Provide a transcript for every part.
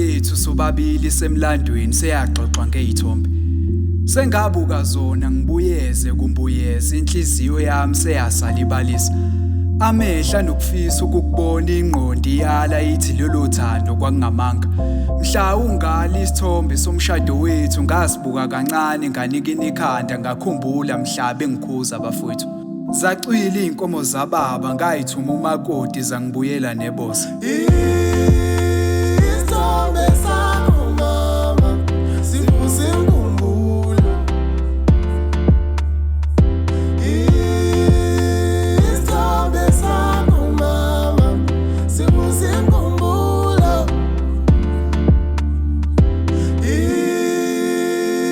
yethu sobabili semlandweni seyaxoxwa ngezithombe. Sengabuka zona ngibuyeze kumbuyeza inhliziyo yami seyasalibalisa. Amehla nokufisa ukukubona ingqondi yala ithi lelo thando kwakungamanga. Mhla ungali isithombe somshado wethu ngasibuka kancane nganikina ikhanda ngakhumbula mhla bengikhuza abafowethu. Zacwila inkomo zababa ngayithuma umakoti zangibuyela neboza. Isithombe sakho mama sivusa inkumbulo. Isithombe sakho mama sivusa inkumbulo.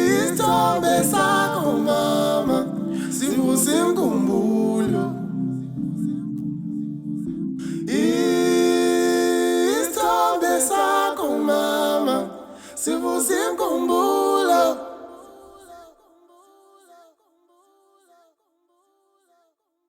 Isithombe sakho mama sivusa inkumbulo. Isithombe sakho mama sivusa inkumbulo.